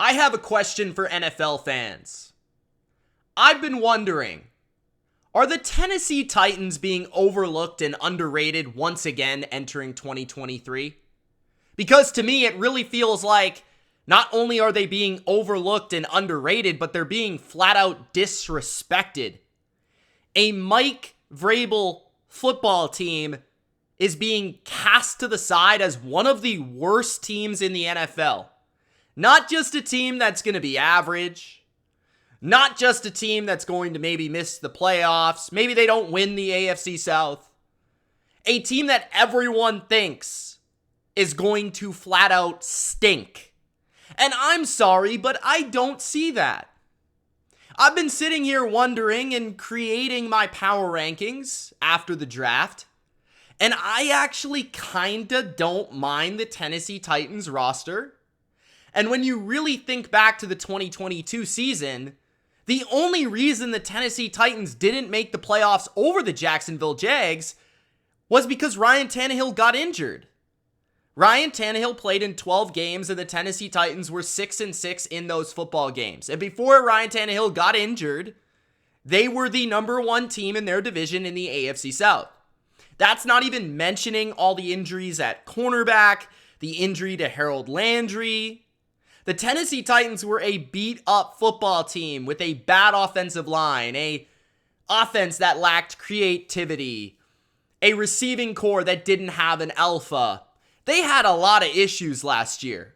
I have a question for NFL fans. I've been wondering, are the Tennessee Titans being overlooked and underrated once again entering 2023? Because to me, it really feels like not only are they being overlooked and underrated, but they're being flat out disrespected. A Mike Vrabel football team is being cast to the side as one of the worst teams in the NFL. Not just a team that's going to be average. Not just a team that's going to maybe miss the playoffs. Maybe they don't win the AFC South. A team that everyone thinks is going to flat out stink. And I'm sorry, but I don't see that. I've been sitting here wondering and creating my power rankings after the draft. And I actually kinda don't mind the Tennessee Titans roster. And when you really think back to the 2022 season, the only reason the Tennessee Titans didn't make the playoffs over the Jacksonville Jags was because Ryan Tannehill got injured. Ryan Tannehill played in 12 games and the Tennessee Titans were 6-6 in those football games. And before Ryan Tannehill got injured, they were the number one team in their division in the AFC South. That's not even mentioning all the injuries at cornerback, the injury to Harold Landry. The Tennessee Titans were a beat-up football team with a bad offensive line, a offense that lacked creativity, a receiving core that didn't have an alpha. They had a lot of issues last year.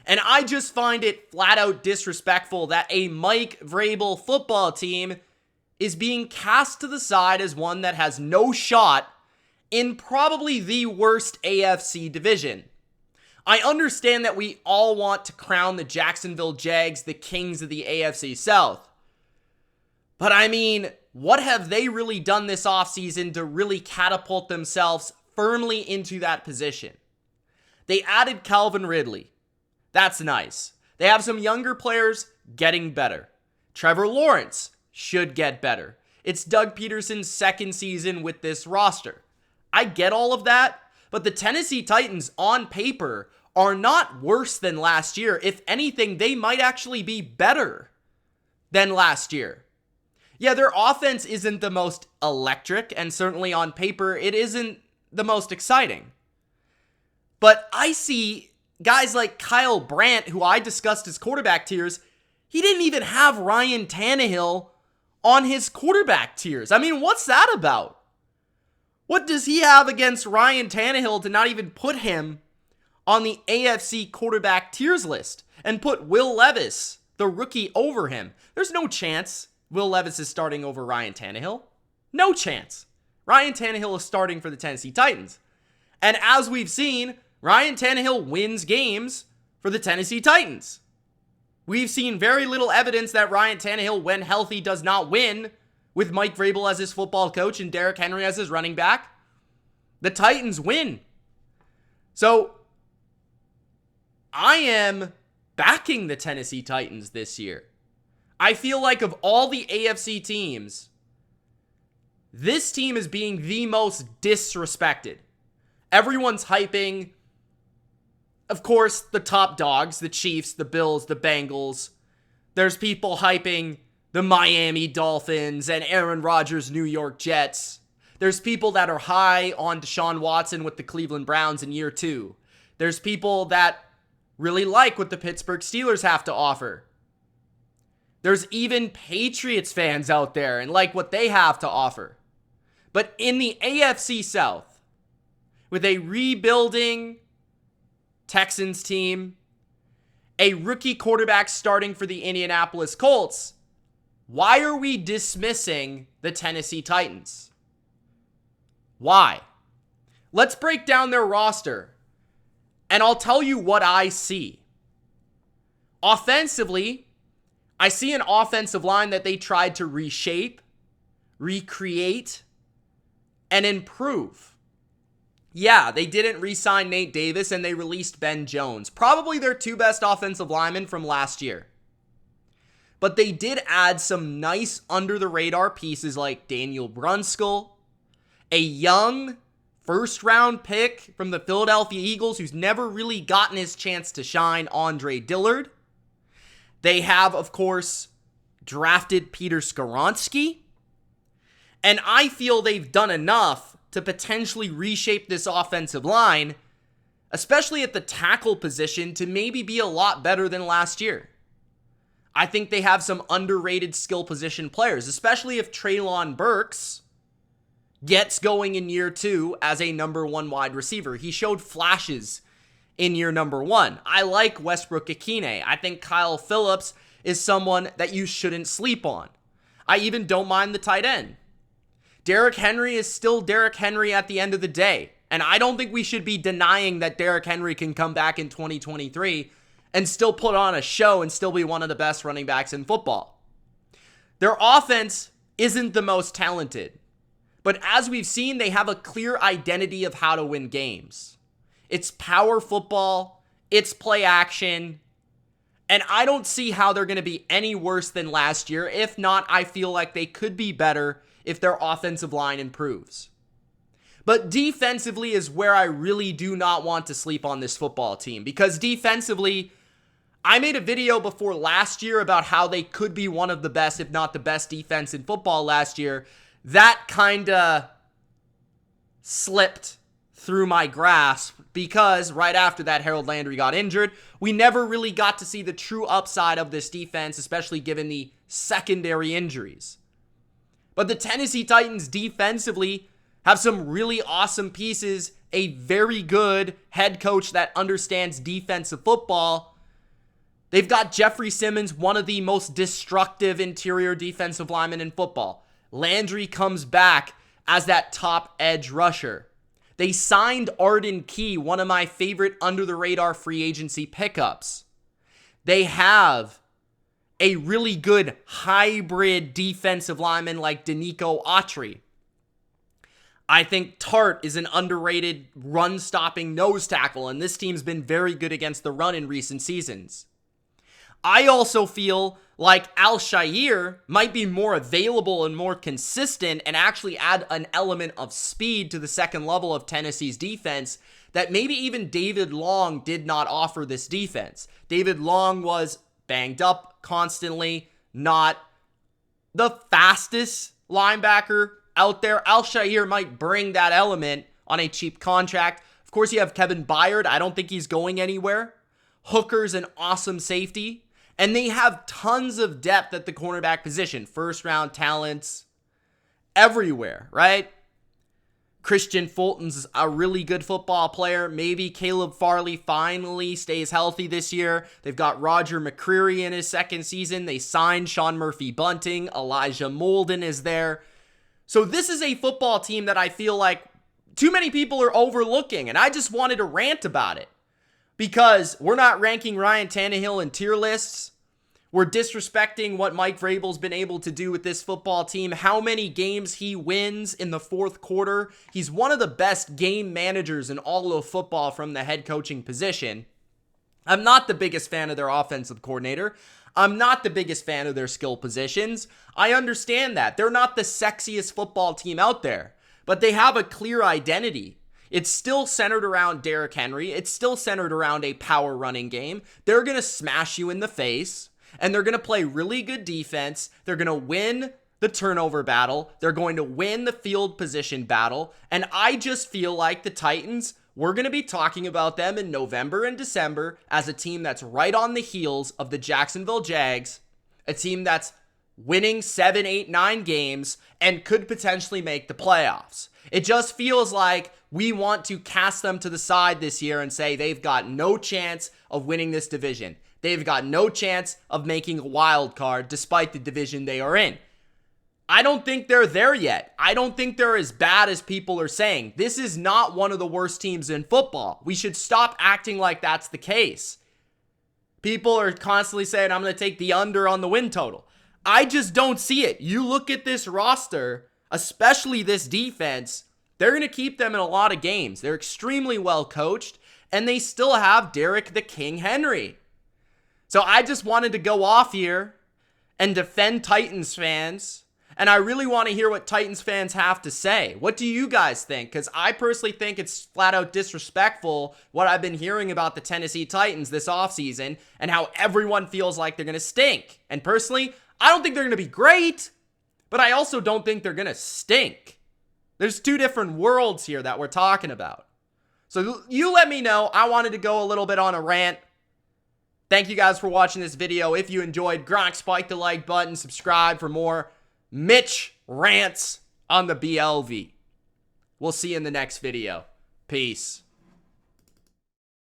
And I just find it flat out disrespectful that a Mike Vrabel football team is being cast to the side as one that has no shot in probably the worst AFC division. I understand that we all want to crown the Jacksonville Jags the kings of the AFC South. But I mean, what have they really done this offseason to really catapult themselves firmly into that position? They added Calvin Ridley. That's nice. They have some younger players getting better. Trevor Lawrence should get better. It's Doug Peterson's second season with this roster. I get all of that, but the Tennessee Titans on paper are not worse than last year. If anything, they might actually be better than last year. Yeah, their offense isn't the most electric, and certainly on paper, it isn't the most exciting. But I see guys like Kyle Brandt, who I discussed his quarterback tiers, he didn't even have Ryan Tannehill on his quarterback tiers. I mean, what's that about? What does he have against Ryan Tannehill to not even put him on the AFC quarterback tiers list and put Will Levis, the rookie, over him? There's no chance Will Levis is starting over Ryan Tannehill. No chance. Ryan Tannehill is starting for the Tennessee Titans. And as we've seen, Ryan Tannehill wins games for the Tennessee Titans. We've seen very little evidence that Ryan Tannehill, when healthy, does not win with Mike Vrabel as his football coach and Derrick Henry as his running back. The Titans win. So, I am backing the Tennessee Titans this year. I feel like of all the AFC teams, this team is being the most disrespected. Everyone's hyping, of course, the top dogs, the Chiefs, the Bills, the Bengals. There's people hyping the Miami Dolphins and Aaron Rodgers' New York Jets. There's people that are high on Deshaun Watson with the Cleveland Browns in year 2. There's people that really like what the Pittsburgh Steelers have to offer. There's even Patriots fans out there and like what they have to offer. But in the AFC South, with a rebuilding Texans team, a rookie quarterback starting for the Indianapolis Colts, why are we dismissing the Tennessee Titans? Why? Let's break down their roster, and I'll tell you what I see. Offensively, I see an offensive line that they tried to reshape, recreate, and improve. Yeah, they didn't re-sign Nate Davis and they released Ben Jones. Probably their two best offensive linemen from last year. But they did add some nice under-the-radar pieces like Daniel Brunskill, a young first-round pick from the Philadelphia Eagles who's never really gotten his chance to shine, Andre Dillard. They have, of course, drafted Peter Skoronski. And I feel they've done enough to potentially reshape this offensive line, especially at the tackle position, to maybe be a lot better than last year. I think they have some underrated skill position players, especially if Treylon Burks gets going in year 2 as a number 1 wide receiver. He showed flashes in year number 1. I like Westbrook Ikine. I think Kyle Phillips is someone that you shouldn't sleep on. I even don't mind the tight end. Derrick Henry is still Derrick Henry at the end of the day. And I don't think we should be denying that Derrick Henry can come back in 2023 and still put on a show and still be one of the best running backs in football. Their offense isn't the most talented, but as we've seen, they have a clear identity of how to win games. It's power football, it's play action, and I don't see how they're going to be any worse than last year. If not, I feel like they could be better if their offensive line improves. But defensively is where I really do not want to sleep on this football team, because defensively, I made a video before last year about how they could be one of the best, if not the best defense in football last year. That kind of slipped through my grasp because right after that, Harold Landry got injured. We never really got to see the true upside of this defense, especially given the secondary injuries. But the Tennessee Titans defensively have some really awesome pieces, a very good head coach that understands defensive football. They've got Jeffrey Simmons, one of the most destructive interior defensive linemen in football. Landry comes back as that top edge rusher. They signed Arden Key, one of my favorite under-the-radar free agency pickups. They have a really good hybrid defensive lineman like Danico Autry. I think Tart is an underrated run-stopping nose tackle, and this team's been very good against the run in recent seasons. I also feel like Al-Shaair might be more available and more consistent and actually add an element of speed to the second level of Tennessee's defense that maybe even David Long did not offer this defense. David Long was banged up constantly, not the fastest linebacker out there. Al-Shaair might bring that element on a cheap contract. Of course, you have Kevin Byard. I don't think he's going anywhere. Hooker's an awesome safety. And they have tons of depth at the cornerback position. First round talents everywhere, right? Christian Fulton's a really good football player. Maybe Caleb Farley finally stays healthy this year. They've got Roger McCreary in his second season. They signed Sean Murphy-Bunting. Elijah Molden is there. So this is a football team that I feel like too many people are overlooking. And I just wanted to rant about it. Because we're not ranking Ryan Tannehill in tier lists. We're disrespecting what Mike Vrabel's been able to do with this football team. How many games he wins in the fourth quarter. He's one of the best game managers in all of football from the head coaching position. I'm not the biggest fan of their offensive coordinator. I'm not the biggest fan of their skill positions. I understand that. They're not the sexiest football team out there. But they have a clear identity. It's still centered around Derrick Henry. It's still centered around a power running game. They're going to smash you in the face, and they're going to play really good defense. They're going to win the turnover battle. They're going to win the field position battle. And I just feel like the Titans, we're going to be talking about them in November and December as a team that's right on the heels of the Jacksonville Jags, a team that's winning 7, 8, 9 games and could potentially make the playoffs. It just feels like we want to cast them to the side this year and say they've got no chance of winning this division. They've got no chance of making a wild card despite the division they are in. I don't think they're there yet. I don't think they're as bad as people are saying. This is not one of the worst teams in football. We should stop acting like that's the case. People are constantly saying, I'm going to take the under on the win total. I just don't see it. You look at this roster, especially this defense, they're going to keep them in a lot of games. They're extremely well coached, and they still have Derrick the King Henry. So I just wanted to go off here and defend Titans fans And I really want to hear what Titans fans have to say. What do you guys think? Because I personally think it's flat out disrespectful what I've been hearing about the Tennessee Titans this offseason and how everyone feels like they're going to stink. And personally, I don't think they're going to be great, but I also don't think they're going to stink. There's two different worlds here that we're talking about. So you let me know. I wanted to go a little bit on a rant. Thank you guys for watching this video. If you enjoyed, Gronk, spike the like button, subscribe for more Mitch Rants on the BLV. We'll see you in the next video. Peace.